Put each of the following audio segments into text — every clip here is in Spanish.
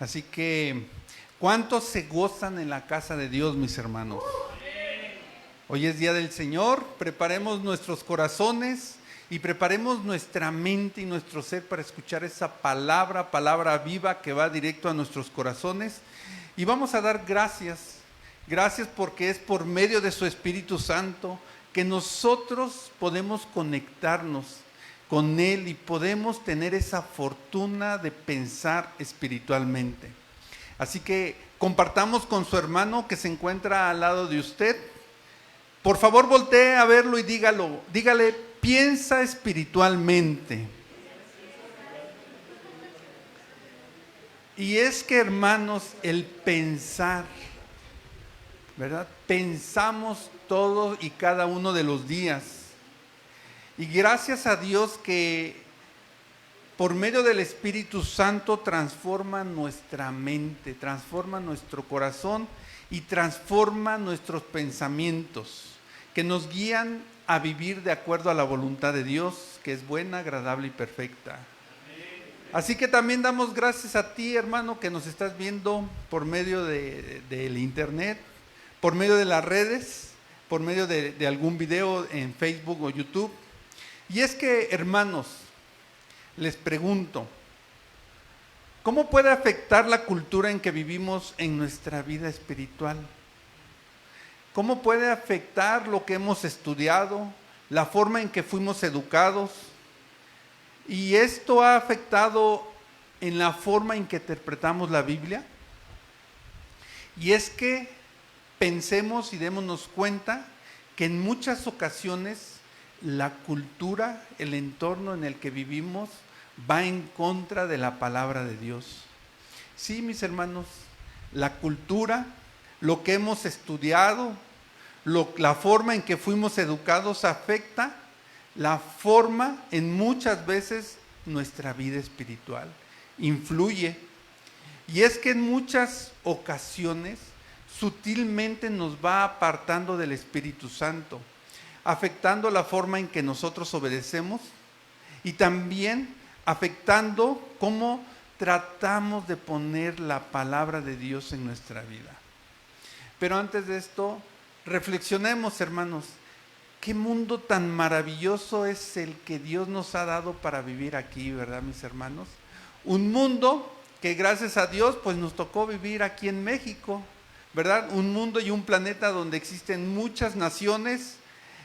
Así que, ¿cuántos se gozan en la casa de Dios, mis hermanos? Hoy es día del Señor, preparemos nuestros corazones y preparemos nuestra mente y nuestro ser para escuchar esa palabra viva que va directo a nuestros corazones. Y vamos a dar gracias porque es por medio de su Espíritu Santo que nosotros podemos conectarnos con Él y podemos tener esa fortuna de pensar espiritualmente. Así que compartamos con su hermano que se encuentra al lado de usted. Por favor, voltee a verlo y dígale, piensa espiritualmente. Y es que, hermanos, el pensar, ¿verdad? Pensamos todos y cada uno de los días. Y gracias a Dios que por medio del Espíritu Santo transforma nuestra mente, transforma nuestro corazón y transforma nuestros pensamientos, que nos guían a vivir de acuerdo a la voluntad de Dios, que es buena, agradable y perfecta. Así que también damos gracias a ti, hermano, que nos estás viendo por medio del internet, por medio de las redes, por medio de algún video en Facebook o YouTube. Y es que, hermanos, les pregunto, ¿cómo puede afectar la cultura en que vivimos en nuestra vida espiritual? ¿Cómo puede afectar lo que hemos estudiado, la forma en que fuimos educados? ¿Y esto ha afectado en la forma en que interpretamos la Biblia? Y es que pensemos y démonos cuenta que en muchas ocasiones la cultura, el entorno en el que vivimos, va en contra de la palabra de Dios. Sí, mis hermanos, la cultura, lo que hemos estudiado, la forma en que fuimos educados afecta la forma en muchas veces nuestra vida espiritual, influye. Y es que en muchas ocasiones sutilmente nos va apartando del Espíritu Santo, afectando la forma en que nosotros obedecemos y también afectando cómo tratamos de poner la palabra de Dios en nuestra vida. Pero antes de esto, reflexionemos, hermanos, qué mundo tan maravilloso es el que Dios nos ha dado para vivir aquí, ¿verdad, mis hermanos? Un mundo que gracias a Dios pues nos tocó vivir aquí en México, ¿verdad? Un mundo y un planeta donde existen muchas naciones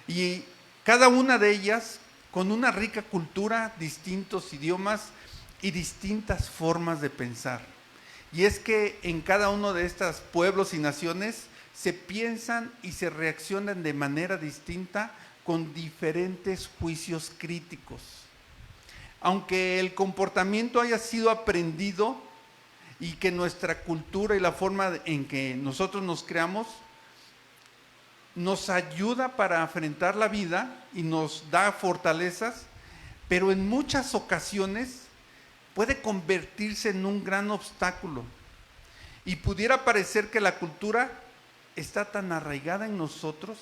y cada una de ellas con una rica cultura, distintos idiomas y distintas formas de pensar. Y es que en cada uno de estos pueblos y naciones se piensan y se reaccionan de manera distinta con diferentes juicios críticos. Aunque el comportamiento haya sido aprendido y que nuestra cultura y la forma en que nosotros nos creamos nos ayuda para enfrentar la vida y nos da fortalezas, pero en muchas ocasiones puede convertirse en un gran obstáculo y pudiera parecer que la cultura está tan arraigada en nosotros,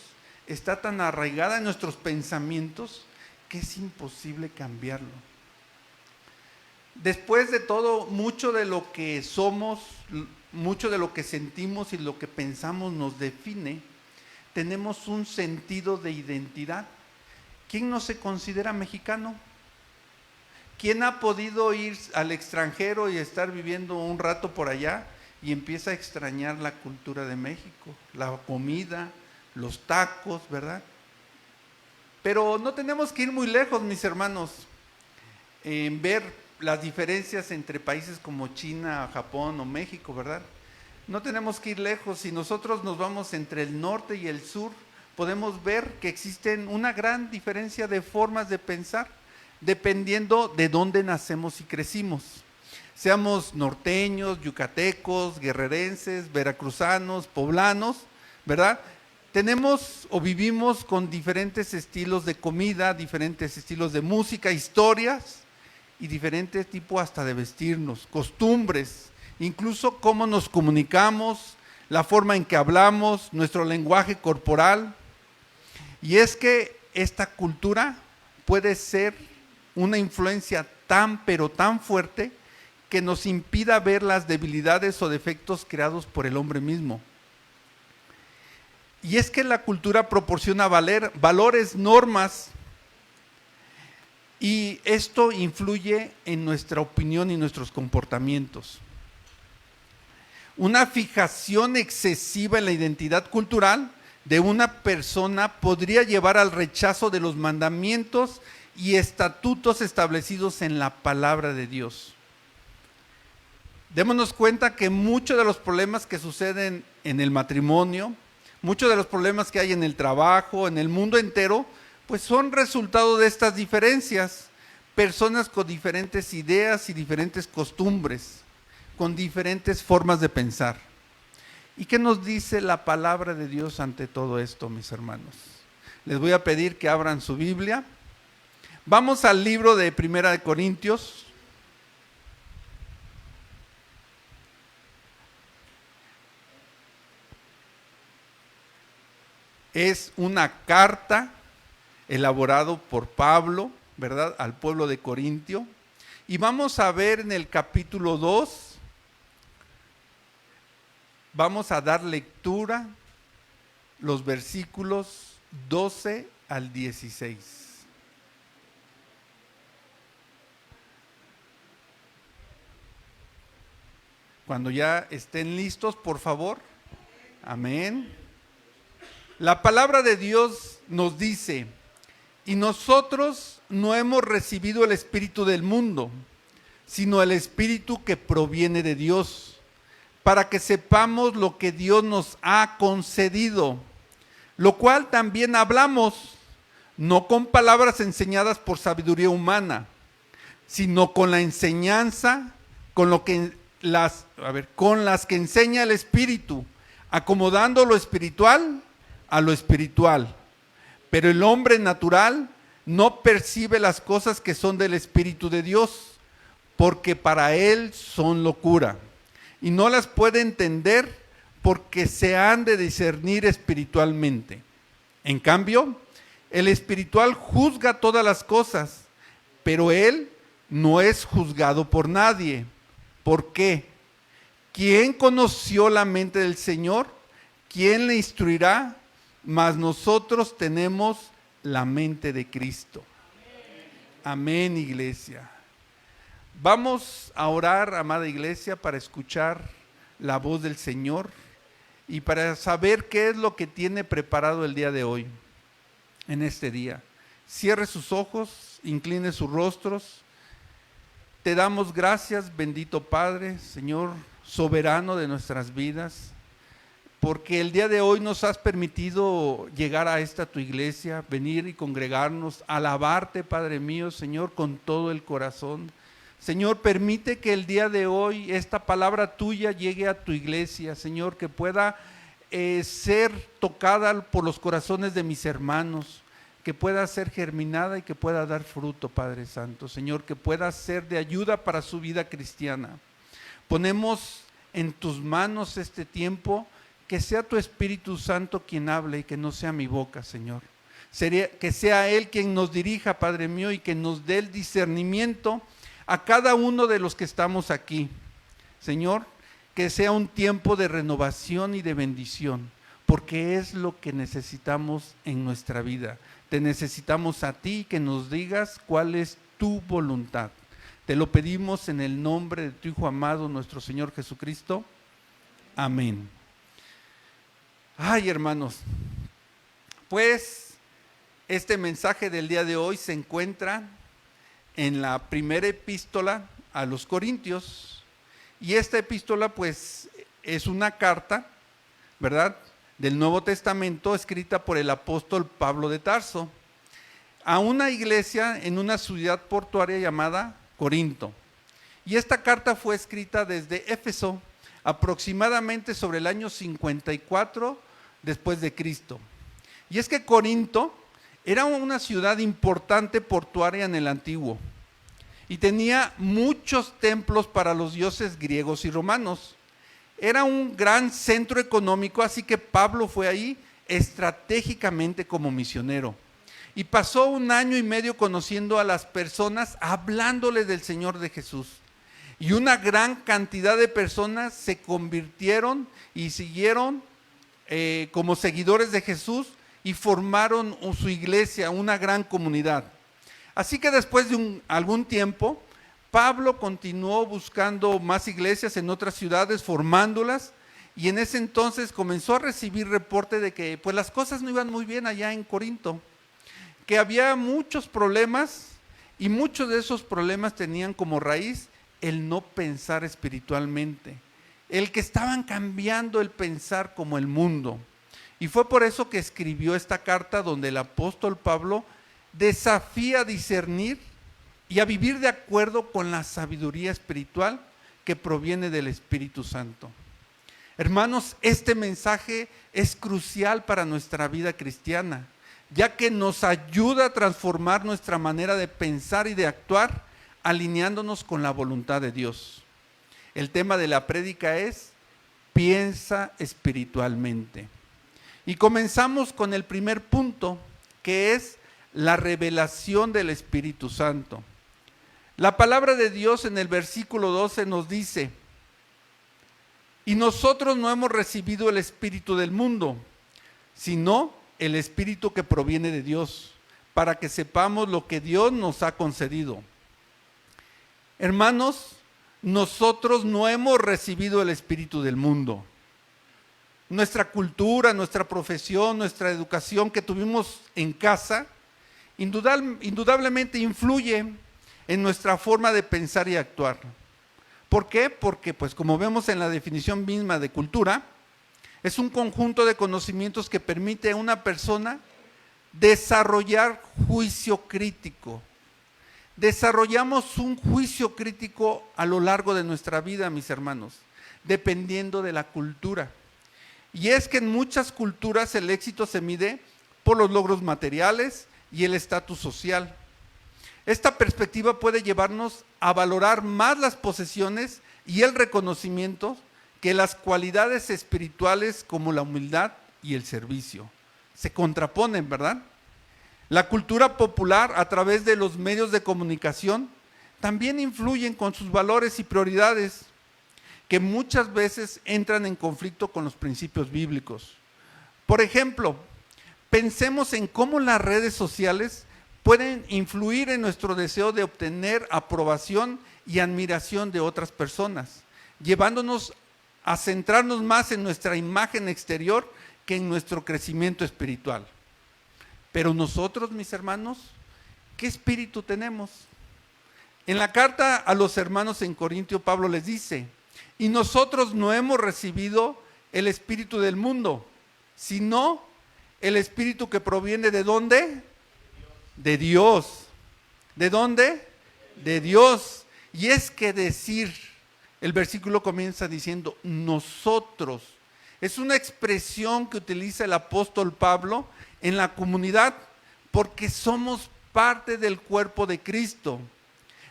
está tan arraigada en nuestros pensamientos que es imposible cambiarlo. Después de todo, mucho de lo que somos, mucho de lo que sentimos y lo que pensamos nos define. Tenemos un sentido de identidad. ¿Quién no se considera mexicano? ¿Quién ha podido ir al extranjero y estar viviendo un rato por allá y empieza a extrañar la cultura de México, la comida, los tacos, ¿verdad? Pero no tenemos que ir muy lejos, mis hermanos, en ver las diferencias entre países como China, Japón o México, ¿verdad? No tenemos que ir lejos. Si nosotros nos vamos entre el norte y el sur, podemos ver que existen una gran diferencia de formas de pensar, dependiendo de dónde nacemos y crecimos. Seamos norteños, yucatecos, guerrerenses, veracruzanos, poblanos, ¿verdad? Tenemos o vivimos con diferentes estilos de comida, diferentes estilos de música, historias y diferentes tipos hasta de vestirnos, costumbres, incluso cómo nos comunicamos, la forma en que hablamos, nuestro lenguaje corporal. Y es que esta cultura puede ser una influencia tan pero tan fuerte que nos impida ver las debilidades o defectos creados por el hombre mismo. Y es que la cultura proporciona valores, normas, y esto influye en nuestra opinión y nuestros comportamientos. Una fijación excesiva en la identidad cultural de una persona podría llevar al rechazo de los mandamientos y estatutos establecidos en la palabra de Dios. Démonos cuenta que muchos de los problemas que suceden en el matrimonio, muchos de los problemas que hay en el trabajo, en el mundo entero, pues son resultado de estas diferencias. Personas con diferentes ideas y diferentes costumbres, con diferentes formas de pensar. ¿Y qué nos dice la palabra de Dios ante todo esto, mis hermanos? Les voy a pedir que abran su Biblia. Vamos al libro de Primera de Corintios. Es una carta elaborada por Pablo, ¿verdad?, al pueblo de Corintio. Y vamos a ver en el capítulo 2, vamos a dar lectura los versículos 12 al 16. Cuando ya estén listos, por favor. Amén. La palabra de Dios nos dice: y nosotros no hemos recibido el espíritu del mundo, sino el espíritu que proviene de Dios, para que sepamos lo que Dios nos ha concedido, lo cual también hablamos, no con palabras enseñadas por sabiduría humana, sino con la enseñanza, con las que enseña el Espíritu, acomodando lo espiritual a lo espiritual. Pero el hombre natural no percibe las cosas que son del Espíritu de Dios, porque para él son locura, y no las puede entender porque se han de discernir espiritualmente. En cambio, el espiritual juzga todas las cosas, pero él no es juzgado por nadie. ¿Por qué? ¿Quién conoció la mente del Señor? ¿Quién le instruirá? Mas nosotros tenemos la mente de Cristo. Amén, iglesia. Vamos a orar, amada iglesia, para escuchar la voz del Señor y para saber qué es lo que tiene preparado el día de hoy, en este día. Cierre sus ojos, incline sus rostros. Te damos gracias, bendito Padre, Señor, soberano de nuestras vidas, porque el día de hoy nos has permitido llegar a esta tu iglesia, venir y congregarnos, alabarte, Padre mío, Señor, con todo el corazón. Señor, permite que el día de hoy esta palabra tuya llegue a tu iglesia, Señor, que pueda ser tocada por los corazones de mis hermanos, que pueda ser germinada y que pueda dar fruto, Padre Santo. Señor, que pueda ser de ayuda para su vida cristiana. Ponemos en tus manos este tiempo, que sea tu Espíritu Santo quien hable y que no sea mi boca, Señor. Que sea Él quien nos dirija, Padre mío, y que nos dé el discernimiento a cada uno de los que estamos aquí. Señor, que sea un tiempo de renovación y de bendición, porque es lo que necesitamos en nuestra vida. Te necesitamos a ti, que nos digas cuál es tu voluntad. Te lo pedimos en el nombre de tu Hijo amado, nuestro Señor Jesucristo. Amén. Ay, hermanos, pues este mensaje del día de hoy se encuentra en la primera epístola a los Corintios, y esta epístola pues es una carta, ¿verdad?, del Nuevo Testamento, escrita por el apóstol Pablo de Tarso a una iglesia en una ciudad portuaria llamada Corinto. Y esta carta fue escrita desde Éfeso, aproximadamente sobre el año 54 después de Cristo. Y es que Corinto era una ciudad importante portuaria en el antiguo y tenía muchos templos para los dioses griegos y romanos. Era un gran centro económico, así que Pablo fue ahí estratégicamente como misionero. Y pasó 1 año y medio conociendo a las personas, hablándoles del Señor de Jesús. Y una gran cantidad de personas se convirtieron y siguieron como seguidores de Jesús y formaron su iglesia, una gran comunidad. Así que después de algún tiempo, Pablo continuó buscando más iglesias en otras ciudades, formándolas, y en ese entonces comenzó a recibir reporte de que pues las cosas no iban muy bien allá en Corinto, que había muchos problemas y muchos de esos problemas tenían como raíz el no pensar espiritualmente, el que estaban cambiando el pensar como el mundo. Y fue por eso que escribió esta carta donde el apóstol Pablo desafía a discernir y a vivir de acuerdo con la sabiduría espiritual que proviene del Espíritu Santo. Hermanos, este mensaje es crucial para nuestra vida cristiana, ya que nos ayuda a transformar nuestra manera de pensar y de actuar, alineándonos con la voluntad de Dios. El tema de la prédica es: piensa espiritualmente. Y comenzamos con el primer punto, que es la revelación del Espíritu Santo. La palabra de Dios en el versículo 12 nos dice: y nosotros no hemos recibido el espíritu del mundo, sino el espíritu que proviene de Dios, para que sepamos lo que Dios nos ha concedido. Hermanos, nosotros no hemos recibido el espíritu del mundo. Nuestra cultura, nuestra profesión, nuestra educación que tuvimos en casa, indudablemente influye en nuestra forma de pensar y actuar. ¿Por qué? Porque, pues, como vemos en la definición misma de cultura, es un conjunto de conocimientos que permite a una persona desarrollar juicio crítico. Desarrollamos un juicio crítico a lo largo de nuestra vida, mis hermanos, dependiendo de la cultura. Y es que en muchas culturas el éxito se mide por los logros materiales y el estatus social. Esta perspectiva puede llevarnos a valorar más las posesiones y el reconocimiento que las cualidades espirituales como la humildad y el servicio. Se contraponen, ¿verdad? La cultura popular, a través de los medios de comunicación, también influyen con sus valores y prioridades, que muchas veces entran en conflicto con los principios bíblicos. Por ejemplo, pensemos en cómo las redes sociales pueden influir en nuestro deseo de obtener aprobación y admiración de otras personas, llevándonos a centrarnos más en nuestra imagen exterior que en nuestro crecimiento espiritual. Pero nosotros, mis hermanos, ¿qué espíritu tenemos? En la carta a los hermanos en Corintio, Pablo les dice: y nosotros no hemos recibido el espíritu del mundo, sino el espíritu que proviene ¿de dónde? De Dios. ¿De dónde? De Dios. Y es que decir, el versículo comienza diciendo nosotros. Es una expresión que utiliza el apóstol Pablo en la comunidad porque somos parte del cuerpo de Cristo.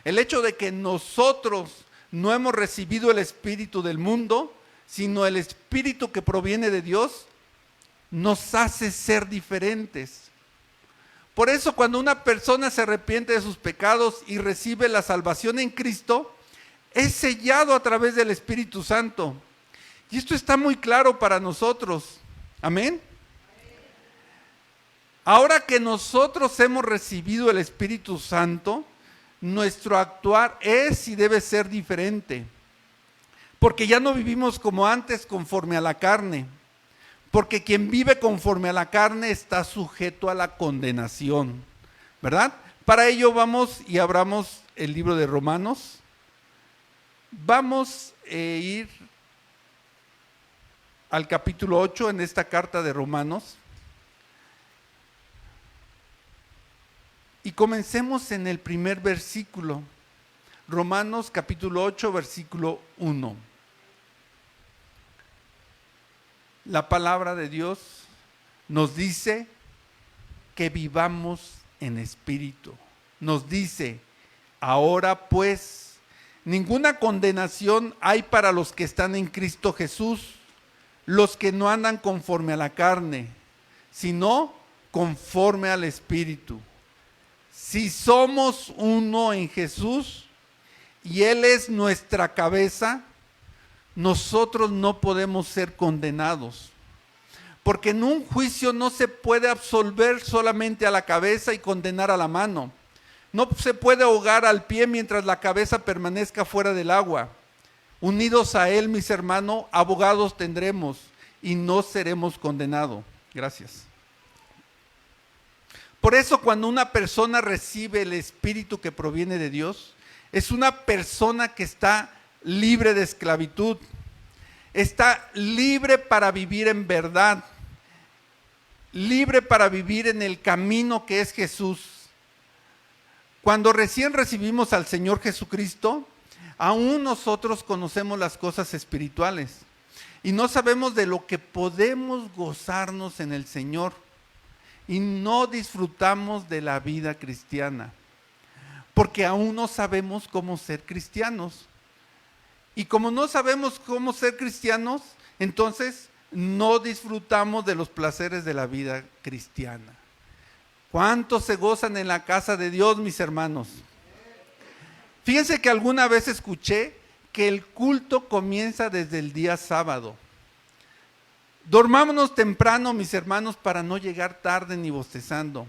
El hecho de que nosotros no hemos recibido el espíritu del mundo, sino el espíritu que proviene de Dios, nos hace ser diferentes. Por eso, cuando una persona se arrepiente de sus pecados y recibe la salvación en Cristo, es sellado a través del Espíritu Santo. Y esto está muy claro para nosotros. Amén. Ahora que nosotros hemos recibido el Espíritu Santo, nuestro actuar es y debe ser diferente. Porque ya no vivimos como antes conforme a la carne. Porque quien vive conforme a la carne está sujeto a la condenación, ¿verdad? Para ello vamos y abramos el libro de Romanos. Vamos a ir al capítulo 8 en esta carta de Romanos. Y comencemos en el primer versículo. Romanos capítulo 8, versículo 1. La palabra de Dios nos dice que vivamos en espíritu. Nos dice: ahora pues, ninguna condenación hay para los que están en Cristo Jesús, los que no andan conforme a la carne, sino conforme al Espíritu. Si somos uno en Jesús, y Él es nuestra cabeza, nosotros no podemos ser condenados. Porque en un juicio no se puede absolver solamente a la cabeza y condenar a la mano. No se puede ahogar al pie mientras la cabeza permanezca fuera del agua. Unidos a Él, mis hermanos, abogados tendremos y no seremos condenados. Gracias. Por eso cuando una persona recibe el Espíritu que proviene de Dios, es una persona que está libre de esclavitud, está libre para vivir en verdad, libre para vivir en el camino que es Jesús. Cuando recién recibimos al Señor Jesucristo, aún nosotros conocemos las cosas espirituales y no sabemos de lo que podemos gozarnos en el Señor y no disfrutamos de la vida cristiana, porque aún no sabemos cómo ser cristianos. Y como no sabemos cómo ser cristianos, entonces no disfrutamos de los placeres de la vida cristiana. ¿Cuántos se gozan en la casa de Dios, mis hermanos? Fíjense que alguna vez escuché que el culto comienza desde el día sábado. Dormámonos temprano, mis hermanos, para no llegar tarde ni bostezando.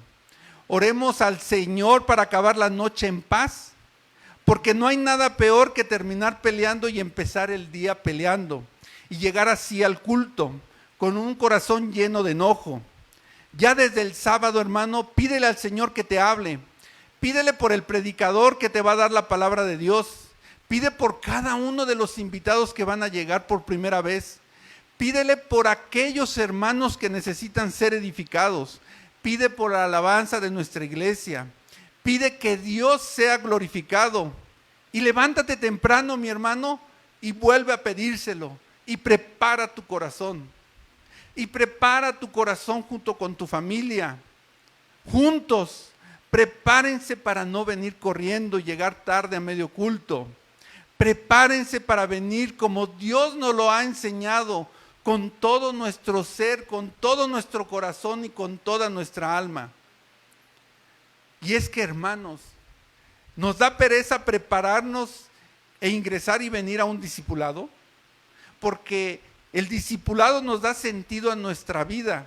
Oremos al Señor para acabar la noche en paz, porque no hay nada peor que terminar peleando y empezar el día peleando y llegar así al culto con un corazón lleno de enojo. Ya desde el sábado, hermano, pídele al Señor que te hable. Pídele por el predicador que te va a dar la palabra de Dios. Pide por cada uno de los invitados que van a llegar por primera vez. Pídele por aquellos hermanos que necesitan ser edificados. Pide por la alabanza de nuestra iglesia. Pide que Dios sea glorificado. Y levántate temprano, mi hermano, y vuelve a pedírselo. Y prepara tu corazón. Y prepara tu corazón junto con tu familia. Juntos, prepárense para no venir corriendo y llegar tarde a medio culto. Prepárense para venir como Dios nos lo ha enseñado, con todo nuestro ser, con todo nuestro corazón y con toda nuestra alma. Y es que, hermanos, nos da pereza prepararnos e ingresar y venir a un discipulado, porque el discipulado nos da sentido a nuestra vida,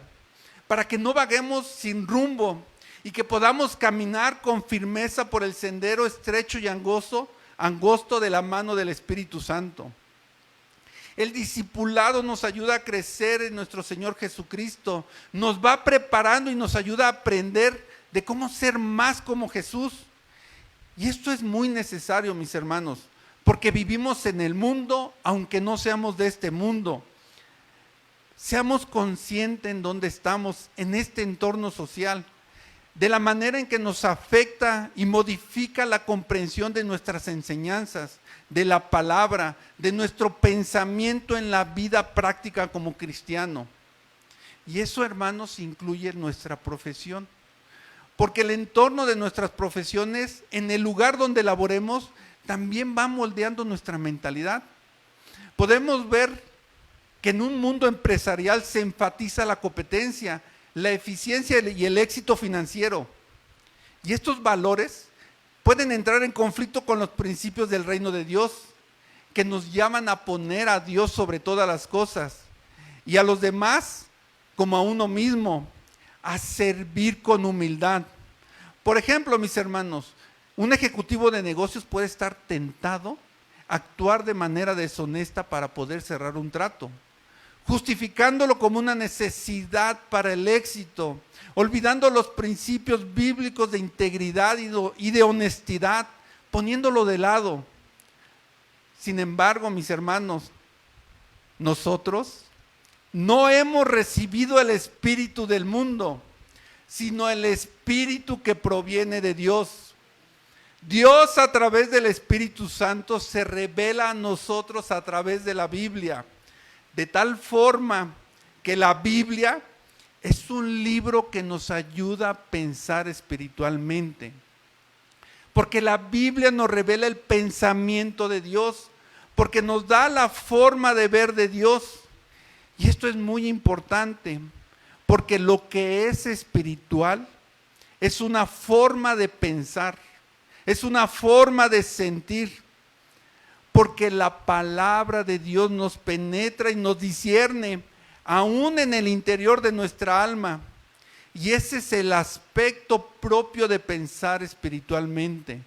para que no vaguemos sin rumbo y que podamos caminar con firmeza por el sendero estrecho y angosto de la mano del Espíritu Santo. El discipulado nos ayuda a crecer en nuestro Señor Jesucristo, nos va preparando y nos ayuda a aprender de cómo ser más como Jesús. Y esto es muy necesario, mis hermanos, porque vivimos en el mundo, aunque no seamos de este mundo. Seamos conscientes en dónde estamos, en este entorno social, de la manera en que nos afecta y modifica la comprensión de nuestras enseñanzas, de la palabra, de nuestro pensamiento en la vida práctica como cristiano. Y eso, hermanos, incluye nuestra profesión. Porque el entorno de nuestras profesiones, en el lugar donde laboremos, también va moldeando nuestra mentalidad. Podemos ver que en un mundo empresarial se enfatiza la competencia, la eficiencia y el éxito financiero. Y estos valores pueden entrar en conflicto con los principios del reino de Dios, que nos llaman a poner a Dios sobre todas las cosas y a los demás como a uno mismo, a servir con humildad. Por ejemplo, mis hermanos, un ejecutivo de negocios puede estar tentado a actuar de manera deshonesta para poder cerrar un trato, justificándolo como una necesidad para el éxito, olvidando los principios bíblicos de integridad y de honestidad, poniéndolo de lado. Sin embargo, mis hermanos, nosotros no hemos recibido el espíritu del mundo, sino el espíritu que proviene de Dios. Dios, a través del Espíritu Santo, se revela a nosotros a través de la Biblia, de tal forma que la Biblia es un libro que nos ayuda a pensar espiritualmente, porque la Biblia nos revela el pensamiento de Dios, porque nos da la forma de ver de Dios. Y esto es muy importante, porque lo que es espiritual es una forma de pensar, es una forma de sentir. porque la palabra de Dios nos penetra y nos discierne, aún en el interior de nuestra alma. Y ese es el aspecto propio de pensar espiritualmente.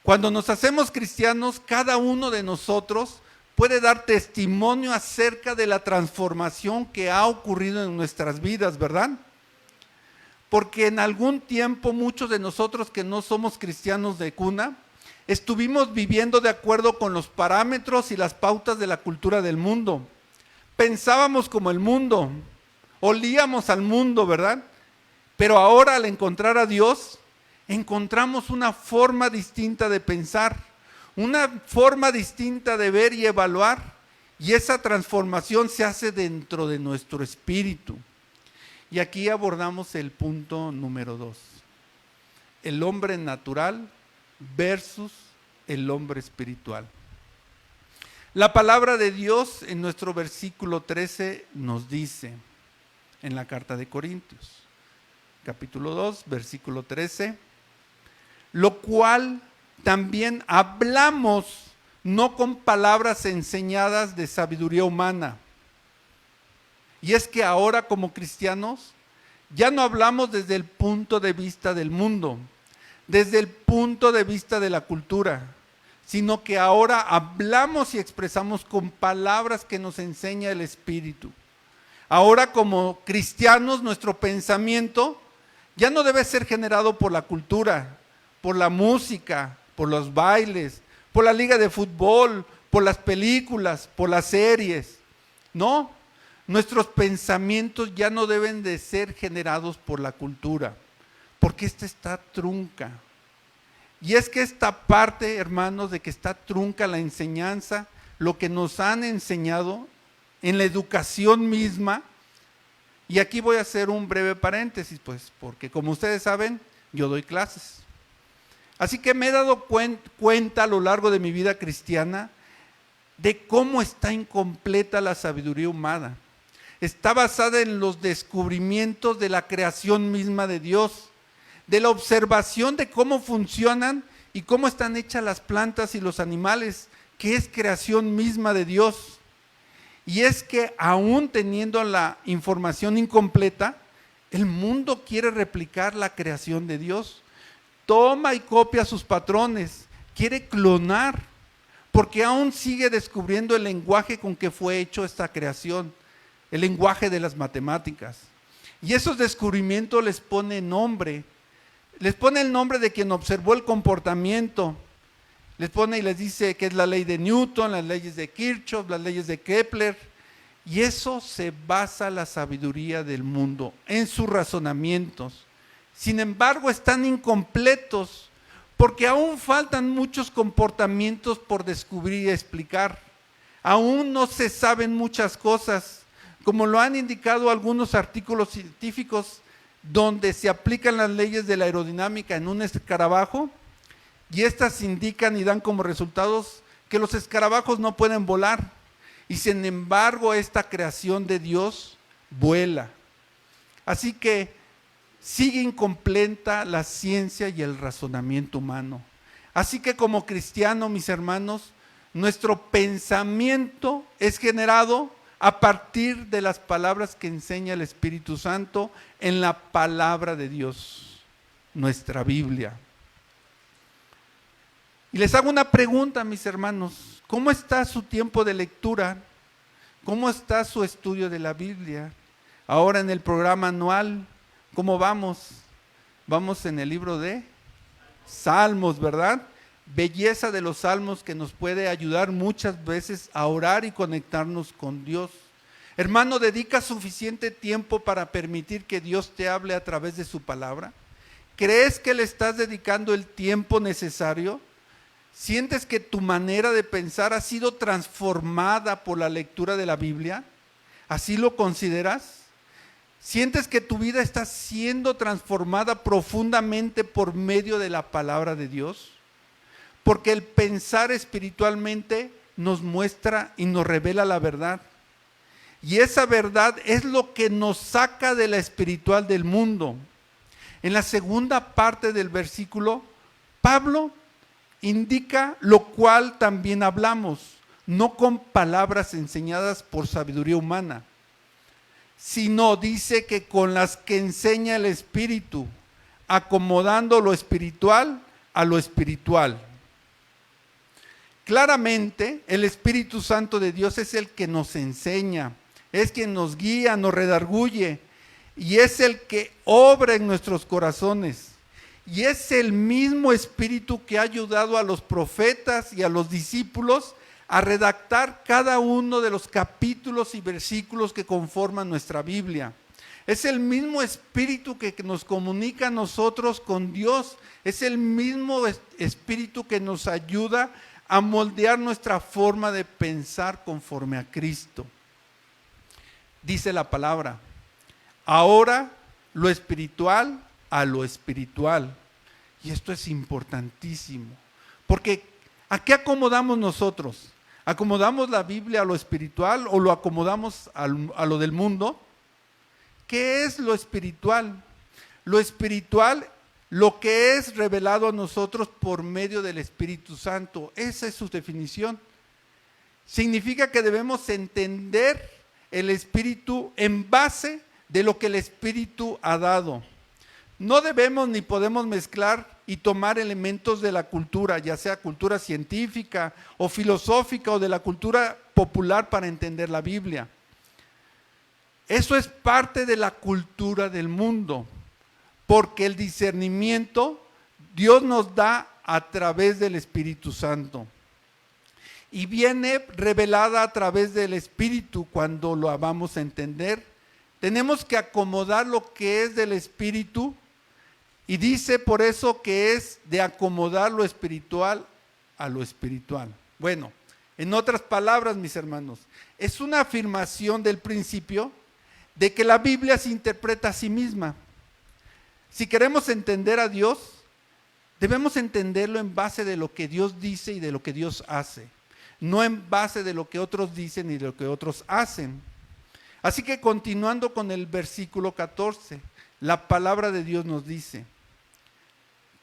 Cuando nos hacemos cristianos, cada uno de nosotros puede dar testimonio acerca de la transformación que ha ocurrido en nuestras vidas, ¿verdad? Porque en algún tiempo muchos de nosotros que no somos cristianos de cuna, estuvimos viviendo de acuerdo con los parámetros y las pautas de la cultura del mundo. Pensábamos como el mundo, olíamos al mundo, ¿verdad? Pero ahora al encontrar a Dios, encontramos una forma distinta de pensar, una forma distinta de ver y evaluar, y esa transformación se hace dentro de nuestro espíritu. Y aquí abordamos el punto número 2, el hombre natural versus el hombre espiritual. La palabra de Dios en nuestro versículo 13 nos dice, en la carta de Corintios, capítulo 2, versículo 13, lo cual también hablamos no con palabras enseñadas de sabiduría humana. Y es que ahora como cristianos ya no hablamos desde el punto de vista del mundo, desde el punto de vista de la cultura, sino que ahora hablamos y expresamos con palabras que nos enseña el Espíritu. Ahora como cristianos nuestro pensamiento ya no debe ser generado por la cultura, por la música, por los bailes, por la liga de fútbol, por las películas, por las series. No, nuestros pensamientos ya no deben de ser generados por la cultura, porque esta está trunca. Y es que esta parte, hermanos, de que está trunca la enseñanza, lo que nos han enseñado en la educación misma, y aquí voy a hacer un breve paréntesis, pues, porque como ustedes saben, yo doy clases. Así que me he dado cuenta a lo largo de mi vida cristiana de cómo está incompleta la sabiduría humana. Está basada en los descubrimientos de la creación misma de Dios, de la observación de cómo funcionan y cómo están hechas las plantas y los animales, que es creación misma de Dios. Y es que aún teniendo la información incompleta, el mundo quiere replicar la creación de Dios. Toma y copia sus patrones, quiere clonar, porque aún sigue descubriendo el lenguaje con que fue hecho esta creación, el lenguaje de las matemáticas. Y esos descubrimientos les pone nombre, les pone el nombre de quien observó el comportamiento, les pone y les dice que es la ley de Newton, las leyes de Kirchhoff, las leyes de Kepler, y eso se basa la sabiduría del mundo, en sus razonamientos. Sin embargo, están incompletos, porque aún faltan muchos comportamientos por descubrir y explicar. Aún no se saben muchas cosas, como lo han indicado algunos artículos científicos, donde se aplican las leyes de la aerodinámica en un escarabajo, y estas indican y dan como resultados que los escarabajos no pueden volar, y sin embargo esta creación de Dios vuela. Así que sigue incompleta la ciencia y el razonamiento humano. Así que como cristiano, mis hermanos, nuestro pensamiento es generado a partir de las palabras que enseña el Espíritu Santo en la palabra de Dios, nuestra Biblia. Y les hago una pregunta, mis hermanos, ¿cómo está su tiempo de lectura? ¿Cómo está su estudio de la Biblia? Ahora en el programa anual, ¿cómo vamos? Vamos en el libro de Salmos, ¿verdad? Belleza de los salmos que nos puede ayudar muchas veces a orar y conectarnos con Dios. Hermano, ¿dedica suficiente tiempo para permitir que Dios te hable a través de su palabra? ¿Crees que le estás dedicando el tiempo necesario? ¿Sientes que tu manera de pensar ha sido transformada por la lectura de la Biblia? ¿Así lo consideras? ¿Sientes que tu vida está siendo transformada profundamente por medio de la palabra de Dios? Porque el pensar espiritualmente nos muestra y nos revela la verdad. Y esa verdad es lo que nos saca de la espiritual del mundo. En la segunda parte del versículo, Pablo indica lo cual también hablamos, no con palabras enseñadas por sabiduría humana, sino dice que con las que enseña el Espíritu, acomodando lo espiritual a lo espiritual. Claramente, el Espíritu Santo de Dios es el que nos enseña, es quien nos guía, nos redarguye, y es el que obra en nuestros corazones. Y es el mismo Espíritu que ha ayudado a los profetas y a los discípulos a redactar cada uno de los capítulos y versículos que conforman nuestra Biblia. Es el mismo Espíritu que nos comunica a nosotros con Dios. Es el mismo Espíritu que nos ayuda a moldear nuestra forma de pensar conforme a Cristo. Dice la palabra, ahora lo espiritual a lo espiritual. Y esto es importantísimo, porque ¿a qué acomodamos nosotros? ¿Acomodamos la Biblia a lo espiritual o lo acomodamos a lo del mundo? ¿Qué es lo espiritual? Lo espiritual, lo que es revelado a nosotros por medio del Espíritu Santo. Esa es su definición. Significa que debemos entender el Espíritu en base de lo que el Espíritu ha dado. No debemos ni podemos mezclar y tomar elementos de la cultura, ya sea cultura científica o filosófica o de la cultura popular para entender la Biblia. Eso es parte de la cultura del mundo, porque el discernimiento Dios nos da a través del Espíritu Santo. Y viene revelada a través del Espíritu cuando lo vamos a entender. Tenemos que acomodar lo que es del Espíritu. Y dice por eso que es de acomodar lo espiritual a lo espiritual. Bueno, en otras palabras, mis hermanos, es una afirmación del principio de que la Biblia se interpreta a sí misma. Si queremos entender a Dios, debemos entenderlo en base de lo que Dios dice y de lo que Dios hace, no en base de lo que otros dicen y de lo que otros hacen. Así que continuando con el versículo 14, la palabra de Dios nos dice,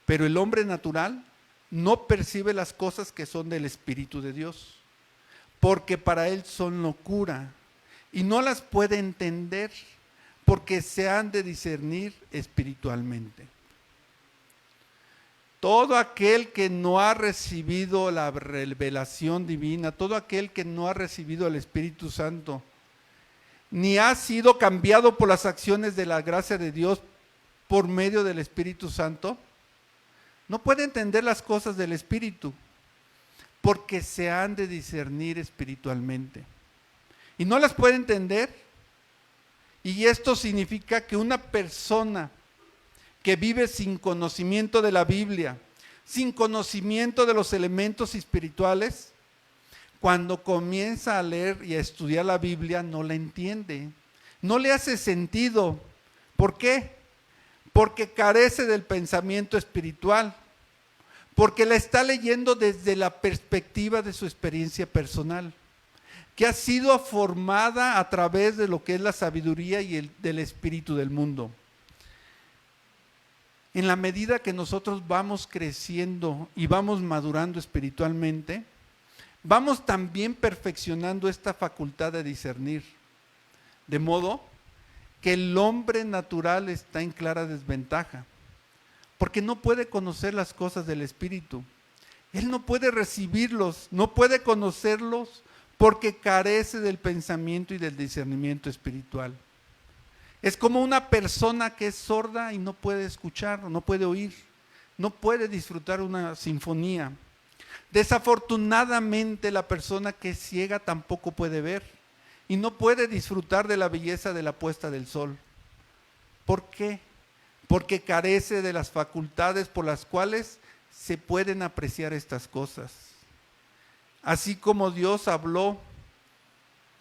pero el hombre natural no percibe las cosas que son del Espíritu de Dios, porque para él son locura y no las puede entender porque se han de discernir espiritualmente. Todo aquel que no ha recibido la revelación divina, todo aquel que no ha recibido el Espíritu Santo, ni ha sido cambiado por las acciones de la gracia de Dios por medio del Espíritu Santo, no puede entender las cosas del Espíritu, porque se han de discernir espiritualmente. Y no las puede entender, y esto significa que una persona que vive sin conocimiento de la Biblia, sin conocimiento de los elementos espirituales, cuando comienza a leer y a estudiar la Biblia no la entiende, no le hace sentido. ¿Por qué? Porque carece del pensamiento espiritual, porque la está leyendo desde la perspectiva de su experiencia personal, que ha sido formada a través de lo que es la sabiduría y del espíritu del mundo. En la medida que nosotros vamos creciendo y vamos madurando espiritualmente, vamos también perfeccionando esta facultad de discernir, de modo que el hombre natural está en clara desventaja, porque no puede conocer las cosas del Espíritu. Él no puede recibirlos, no puede conocerlos, porque carece del pensamiento y del discernimiento espiritual. Es como una persona que es sorda y no puede escuchar, no puede oír, no puede disfrutar una sinfonía. Desafortunadamente, la persona que es ciega tampoco puede ver y no puede disfrutar de la belleza de la puesta del sol. ¿Por qué? Porque carece de las facultades por las cuales se pueden apreciar estas cosas. Así como Dios habló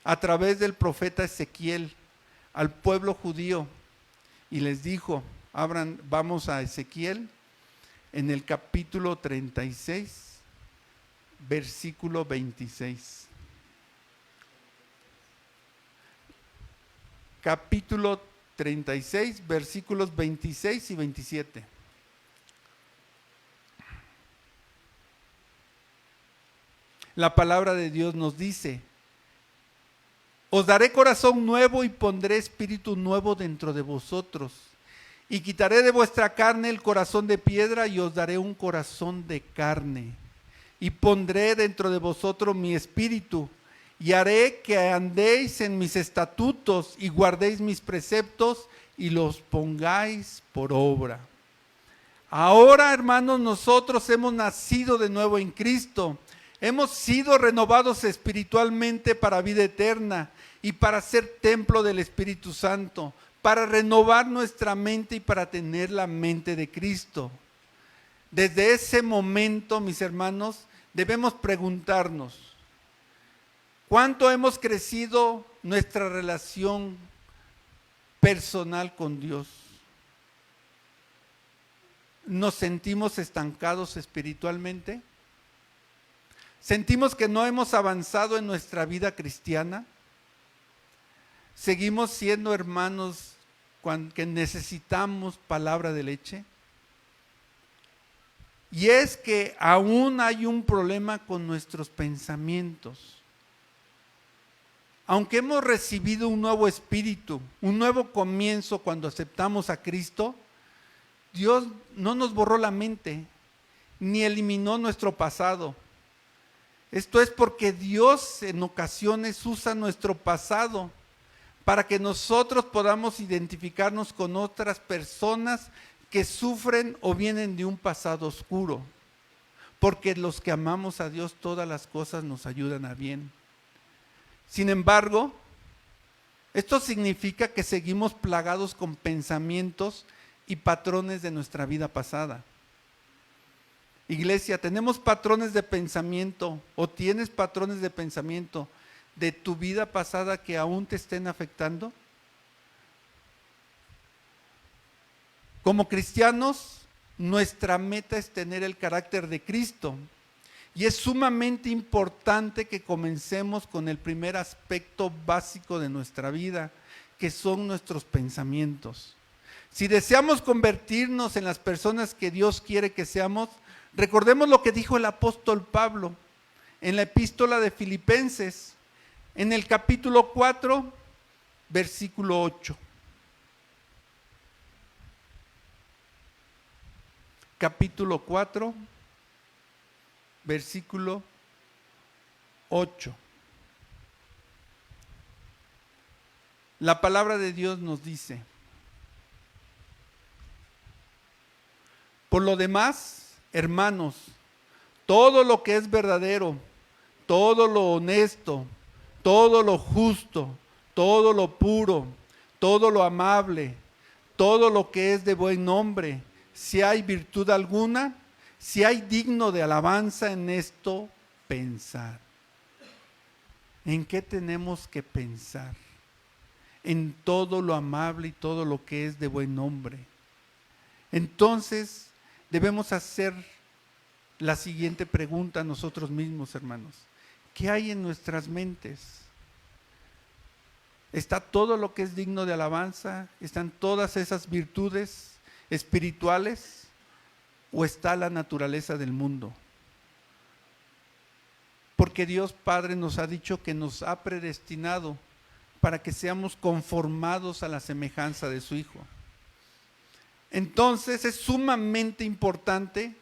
a través del profeta Ezequiel al pueblo judío y les dijo, vamos a Ezequiel en el capítulo 36, versículo 26. Capítulo 36, versículos 26 y 27. La palabra de Dios nos dice: os daré corazón nuevo y pondré espíritu nuevo dentro de vosotros. Y quitaré de vuestra carne el corazón de piedra y os daré un corazón de carne. Y pondré dentro de vosotros mi espíritu y haré que andéis en mis estatutos y guardéis mis preceptos y los pongáis por obra. Ahora, hermanos, nosotros hemos nacido de nuevo en Cristo. Hemos sido renovados espiritualmente para vida eterna y para ser templo del Espíritu Santo, para renovar nuestra mente y para tener la mente de Cristo. Desde ese momento, mis hermanos, debemos preguntarnos: ¿cuánto hemos crecido nuestra relación personal con Dios? ¿Nos sentimos estancados espiritualmente? ¿Sentimos que no hemos avanzado en nuestra vida cristiana? ¿Seguimos siendo hermanos que necesitamos palabra de leche? Y es que aún hay un problema con nuestros pensamientos. Aunque hemos recibido un nuevo espíritu, un nuevo comienzo cuando aceptamos a Cristo, Dios no nos borró la mente, ni eliminó nuestro pasado. Esto es porque Dios en ocasiones usa nuestro pasado para que nosotros podamos identificarnos con otras personas que sufren o vienen de un pasado oscuro. Porque los que amamos a Dios, todas las cosas nos ayudan a bien. Sin embargo, esto significa que seguimos plagados con pensamientos y patrones de nuestra vida pasada. Iglesia, ¿tenemos patrones de pensamiento o tienes patrones de pensamiento de tu vida pasada que aún te estén afectando? Como cristianos, nuestra meta es tener el carácter de Cristo. Y es sumamente importante que comencemos con el primer aspecto básico de nuestra vida, que son nuestros pensamientos. Si deseamos convertirnos en las personas que Dios quiere que seamos, recordemos lo que dijo el apóstol Pablo en la epístola de Filipenses, en el capítulo 4, versículo 8. Capítulo 4, versículo 8. La palabra de Dios nos dice: por lo demás, hermanos, todo lo que es verdadero, todo lo honesto, todo lo justo, todo lo puro, todo lo amable, todo lo que es de buen nombre, si hay virtud alguna, si hay digno de alabanza, en esto pensar. ¿En qué tenemos que pensar? En todo lo amable y todo lo que es de buen nombre. Entonces, debemos hacer la siguiente pregunta a nosotros mismos, hermanos. ¿Qué hay en nuestras mentes? ¿Está todo lo que es digno de alabanza? ¿Están todas esas virtudes espirituales? ¿O está la naturaleza del mundo? Porque Dios Padre nos ha dicho que nos ha predestinado para que seamos conformados a la semejanza de su Hijo. Entonces es sumamente importante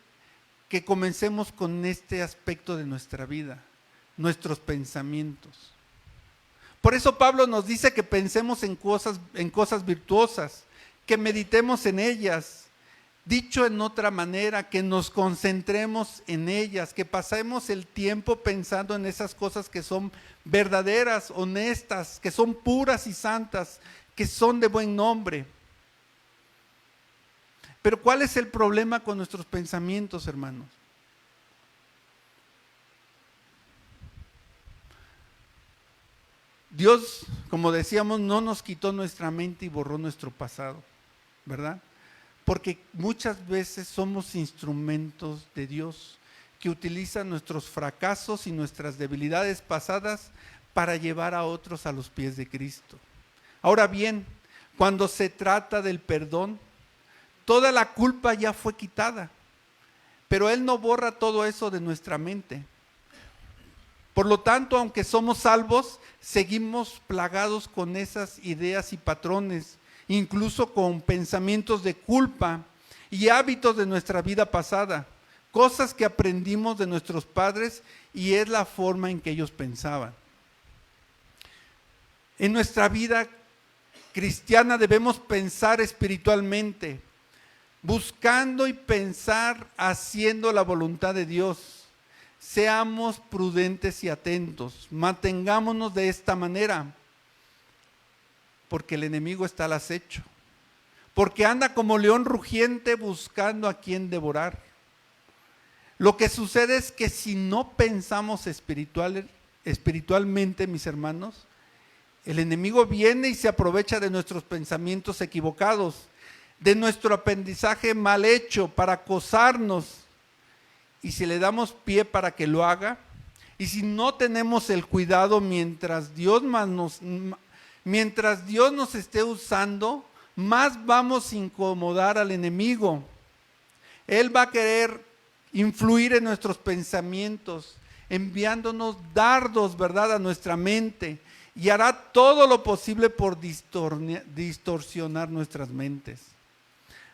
que comencemos con este aspecto de nuestra vida, nuestros pensamientos. Por eso Pablo nos dice que pensemos en cosas virtuosas, que meditemos en ellas. Dicho en otra manera, que nos concentremos en ellas, que pasemos el tiempo pensando en esas cosas que son verdaderas, honestas, que son puras y santas, que son de buen nombre. Pero ¿cuál es el problema con nuestros pensamientos, hermanos? Dios, como decíamos, no nos quitó nuestra mente y borró nuestro pasado, ¿verdad? Porque muchas veces somos instrumentos de Dios que utilizan nuestros fracasos y nuestras debilidades pasadas para llevar a otros a los pies de Cristo. Ahora bien, cuando se trata del perdón, toda la culpa ya fue quitada, pero Él no borra todo eso de nuestra mente. Por lo tanto, aunque somos salvos, seguimos plagados con esas ideas y patrones, incluso con pensamientos de culpa y hábitos de nuestra vida pasada, cosas que aprendimos de nuestros padres y es la forma en que ellos pensaban. En nuestra vida cristiana debemos pensar espiritualmente, buscando y pensar haciendo la voluntad de Dios. Seamos prudentes y atentos, mantengámonos de esta manera, porque el enemigo está al acecho, porque anda como león rugiente buscando a quien devorar. Lo que sucede es que si no pensamos espiritualmente, mis hermanos, el enemigo viene y se aprovecha de nuestros pensamientos equivocados, de nuestro aprendizaje mal hecho para acosarnos. Y si le damos pie para que lo haga, y si no tenemos el cuidado mientras Dios nos esté usando, más vamos a incomodar al enemigo. Él va a querer influir en nuestros pensamientos, enviándonos dardos, ¿verdad?, a nuestra mente, y hará todo lo posible por distorsionar nuestras mentes,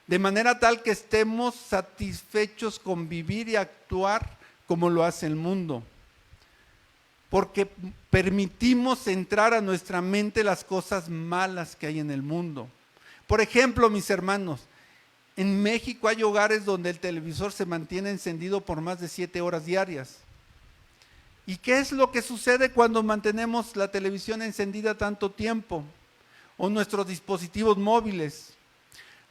de manera tal que estemos satisfechos con vivir y actuar como lo hace el mundo, porque permitimos entrar a nuestra mente las cosas malas que hay en el mundo. Por ejemplo, mis hermanos, en México hay hogares donde el televisor se mantiene encendido por más de 7 horas diarias. ¿Y qué es lo que sucede cuando mantenemos la televisión encendida tanto tiempo? O nuestros dispositivos móviles.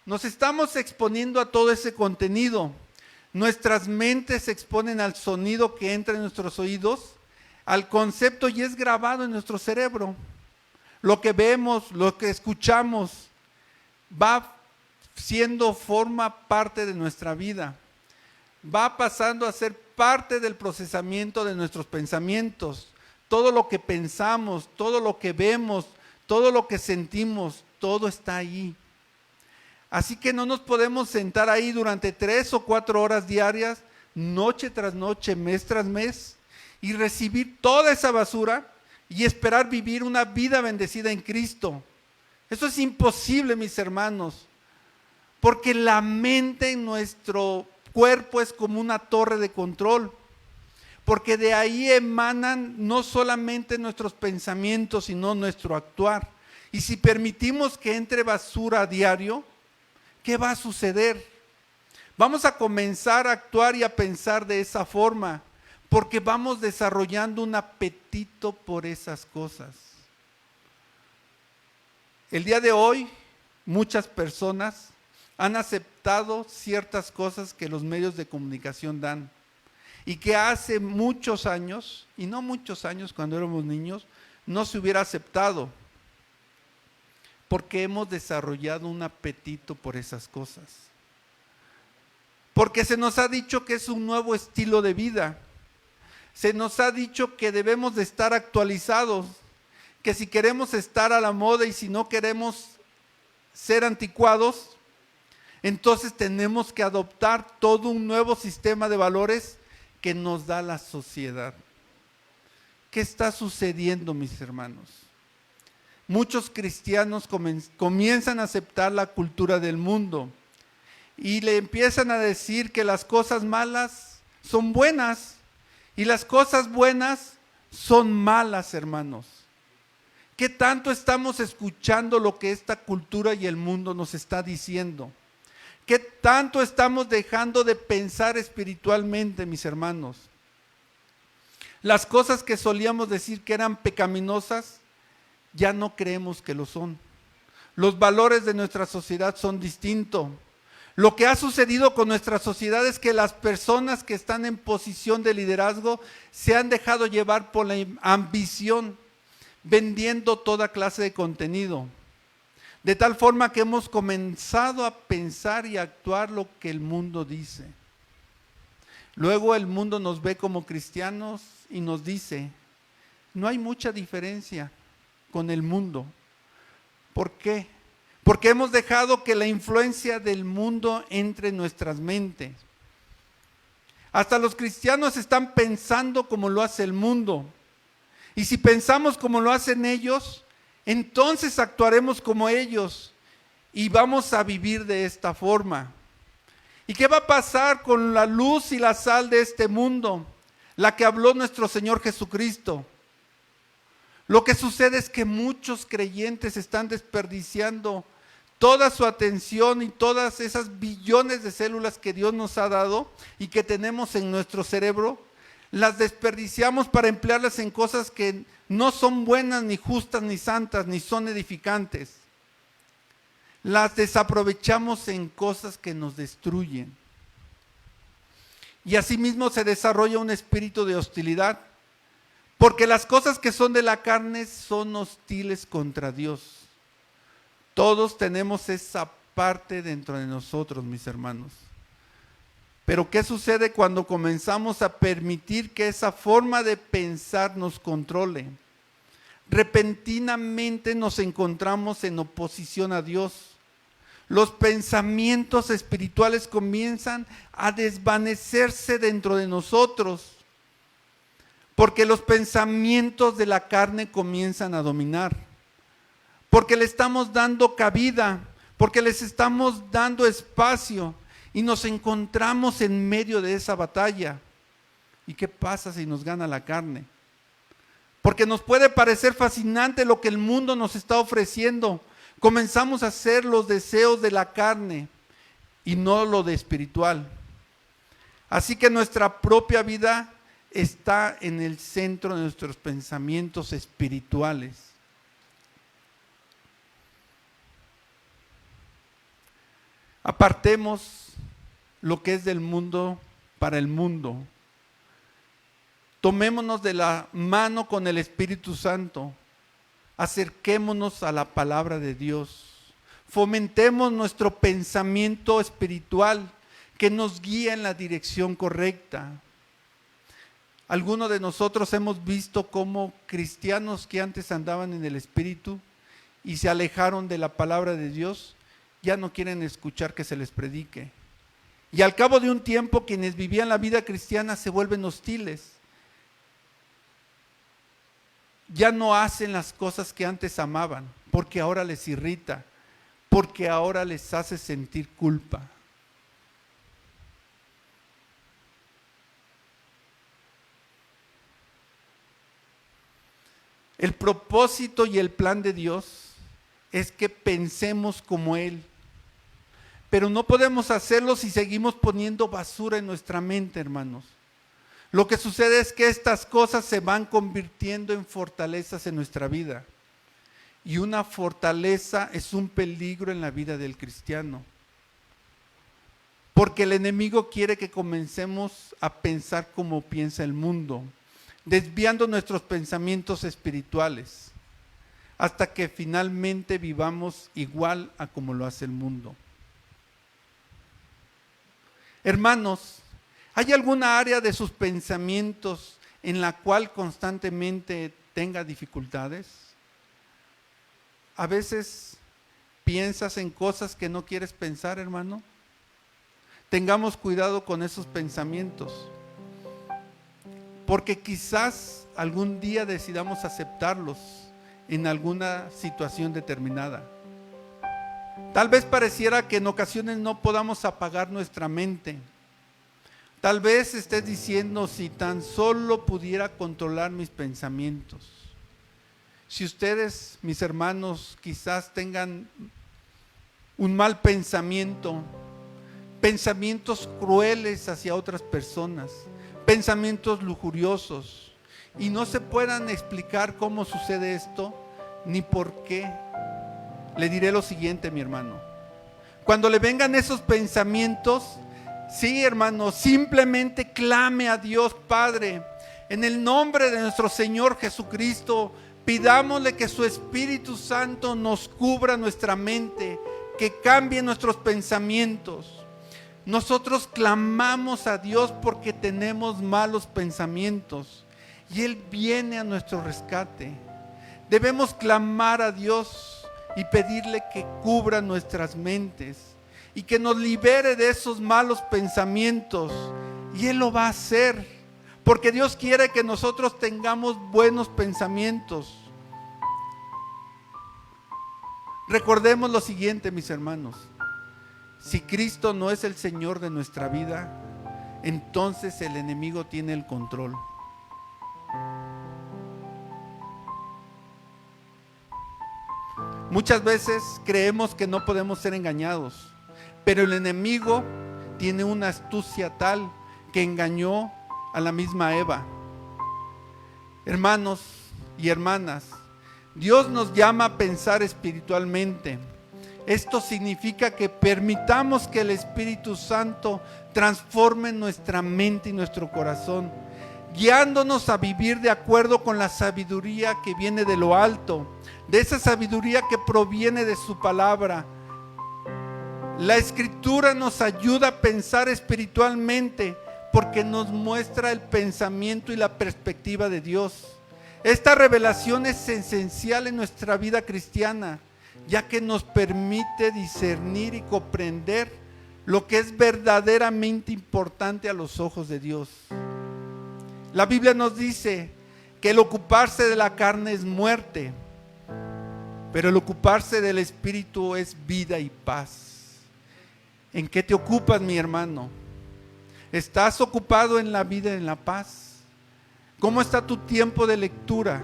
Nos estamos exponiendo a todo ese contenido. Nuestras mentes se exponen al sonido que entra en nuestros oídos, al concepto y es grabado en nuestro cerebro. Lo que vemos, lo que escuchamos, forma parte de nuestra vida. Va pasando a ser parte del procesamiento de nuestros pensamientos. Todo lo que pensamos, todo lo que vemos, todo lo que sentimos, todo está ahí. Así que no nos podemos sentar ahí durante 3 o 4 horas diarias, noche tras noche, mes tras mes, y recibir toda esa basura y esperar vivir una vida bendecida en Cristo. Eso es imposible, mis hermanos, porque la mente en nuestro cuerpo es como una torre de control, porque de ahí emanan no solamente nuestros pensamientos, sino nuestro actuar. Y si permitimos que entre basura a diario, ¿qué va a suceder? Vamos a comenzar a actuar y a pensar de esa forma, porque vamos desarrollando un apetito por esas cosas. El día de hoy, muchas personas han aceptado ciertas cosas que los medios de comunicación dan y que hace muchos años, y no muchos años cuando éramos niños, no se hubiera aceptado, porque hemos desarrollado un apetito por esas cosas. Porque se nos ha dicho que es un nuevo estilo de vida. Se nos ha dicho que debemos de estar actualizados, que si queremos estar a la moda y si no queremos ser anticuados, entonces tenemos que adoptar todo un nuevo sistema de valores que nos da la sociedad. ¿Qué está sucediendo, mis hermanos? Muchos cristianos comienzan a aceptar la cultura del mundo y le empiezan a decir que las cosas malas son buenas y las cosas buenas son malas, hermanos. ¿Qué tanto estamos escuchando lo que esta cultura y el mundo nos está diciendo? ¿Qué tanto estamos dejando de pensar espiritualmente, mis hermanos? Las cosas que solíamos decir que eran pecaminosas, ya no creemos que lo son. Los valores de nuestra sociedad son distintos. Lo que ha sucedido con nuestra sociedad es que las personas que están en posición de liderazgo se han dejado llevar por la ambición, vendiendo toda clase de contenido. De tal forma que hemos comenzado a pensar y a actuar lo que el mundo dice. Luego el mundo nos ve como cristianos y nos dice, no hay mucha diferencia con el mundo. ¿Por qué? Porque hemos dejado que la influencia del mundo entre en nuestras mentes. Hasta los cristianos están pensando como lo hace el mundo. Y si pensamos como lo hacen ellos, entonces actuaremos como ellos y vamos a vivir de esta forma. ¿Y qué va a pasar con la luz y la sal de este mundo? La que habló nuestro Señor Jesucristo. Lo que sucede es que muchos creyentes están desperdiciando toda su atención y todas esas billones de células que Dios nos ha dado y que tenemos en nuestro cerebro, las desperdiciamos para emplearlas en cosas que no son buenas, ni justas, ni santas, ni son edificantes. Las desaprovechamos en cosas que nos destruyen. Y asimismo se desarrolla un espíritu de hostilidad, porque las cosas que son de la carne son hostiles contra Dios. Todos tenemos esa parte dentro de nosotros, mis hermanos. Pero ¿qué sucede cuando comenzamos a permitir que esa forma de pensar nos controle? Repentinamente nos encontramos en oposición a Dios. Los pensamientos espirituales comienzan a desvanecerse dentro de nosotros, porque los pensamientos de la carne comienzan a dominar, porque le estamos dando cabida, porque les estamos dando espacio y nos encontramos en medio de esa batalla. ¿Y qué pasa si nos gana la carne? Porque nos puede parecer fascinante lo que el mundo nos está ofreciendo. Comenzamos a hacer los deseos de la carne y no lo de espiritual. Así que nuestra propia vida está en el centro de nuestros pensamientos espirituales. Apartemos lo que es del mundo para el mundo. Tomémonos de la mano con el Espíritu Santo. Acerquémonos a la palabra de Dios. Fomentemos nuestro pensamiento espiritual que nos guía en la dirección correcta. Algunos de nosotros hemos visto cómo cristianos que antes andaban en el Espíritu y se alejaron de la palabra de Dios, ya no quieren escuchar que se les predique. Y al cabo de un tiempo, quienes vivían la vida cristiana se vuelven hostiles. Ya no hacen las cosas que antes amaban, porque ahora les irrita, porque ahora les hace sentir culpa. El propósito y el plan de Dios es que pensemos como Él, pero no podemos hacerlo si seguimos poniendo basura en nuestra mente, hermanos. Lo que sucede es que estas cosas se van convirtiendo en fortalezas en nuestra vida. Y una fortaleza es un peligro en la vida del cristiano. Porque el enemigo quiere que comencemos a pensar como piensa el mundo, desviando nuestros pensamientos espirituales, hasta que finalmente vivamos igual a como lo hace el mundo. Hermanos, ¿hay alguna área de sus pensamientos en la cual constantemente tenga dificultades? A veces piensas en cosas que no quieres pensar, hermano. Tengamos cuidado con esos pensamientos, porque quizás algún día decidamos aceptarlos en alguna situación determinada. Tal vez pareciera que en ocasiones no podamos apagar nuestra mente. Tal vez estés diciendo, si tan solo pudiera controlar mis pensamientos. Si ustedes, mis hermanos, quizás tengan un mal pensamiento, pensamientos crueles hacia otras personas, pensamientos lujuriosos, y no se puedan explicar cómo sucede esto, ni por qué, le diré lo siguiente, mi hermano. Cuando le vengan esos pensamientos, sí, hermano, simplemente clame a Dios Padre. En el nombre de nuestro Señor Jesucristo, pidámosle que su Espíritu Santo nos cubra nuestra mente, que cambie nuestros pensamientos. Nosotros clamamos a Dios porque tenemos malos pensamientos y Él viene a nuestro rescate. Debemos clamar a Dios y pedirle que cubra nuestras mentes y que nos libere de esos malos pensamientos, y Él lo va a hacer, porque Dios quiere que nosotros tengamos buenos pensamientos. Recordemos lo siguiente, mis hermanos: si Cristo no es el Señor de nuestra vida, entonces el enemigo tiene el control. Muchas veces creemos que no podemos ser engañados, pero el enemigo tiene una astucia tal que engañó a la misma Eva. Hermanos y hermanas, Dios nos llama a pensar espiritualmente. Esto significa que permitamos que el Espíritu Santo transforme nuestra mente y nuestro corazón, guiándonos a vivir de acuerdo con la sabiduría que viene de lo alto, de esa sabiduría que proviene de su palabra. La Escritura nos ayuda a pensar espiritualmente porque nos muestra el pensamiento y la perspectiva de Dios. Esta revelación es esencial en nuestra vida cristiana, ya que nos permite discernir y comprender lo que es verdaderamente importante a los ojos de Dios. La Biblia nos dice que el ocuparse de la carne es muerte, pero el ocuparse del Espíritu es vida y paz. ¿En qué te ocupas, mi hermano? ¿Estás ocupado en la vida y en la paz? ¿Cómo está tu tiempo de lectura?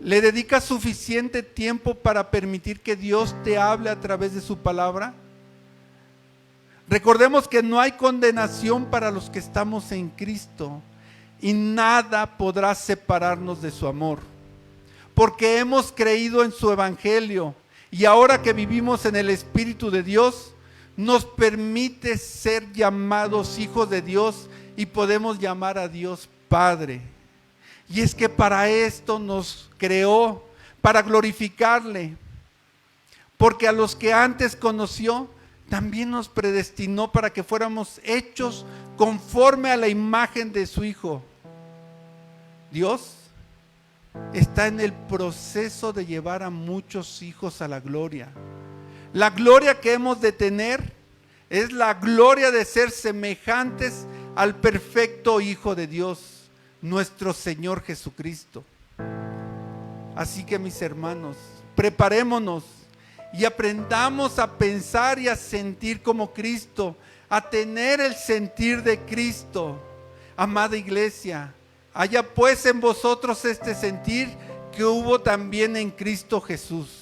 ¿Le dedicas suficiente tiempo para permitir que Dios te hable a través de su palabra? Recordemos que no hay condenación para los que estamos en Cristo, y nada podrá separarnos de su amor, porque hemos creído en su evangelio, y ahora que vivimos en el Espíritu de Dios, nos permite ser llamados hijos de Dios y podemos llamar a Dios Padre. Y es que para esto nos creó, para glorificarle, porque a los que antes conoció, también nos predestinó para que fuéramos hechos conforme a la imagen de su Hijo. Dios está en el proceso de llevar a muchos hijos a la gloria. La gloria que hemos de tener es la gloria de ser semejantes al perfecto Hijo de Dios, nuestro Señor Jesucristo. Así que, mis hermanos, preparémonos y aprendamos a pensar y a sentir como Cristo, a tener el sentir de Cristo. Amada iglesia, haya pues en vosotros este sentir que hubo también en Cristo Jesús.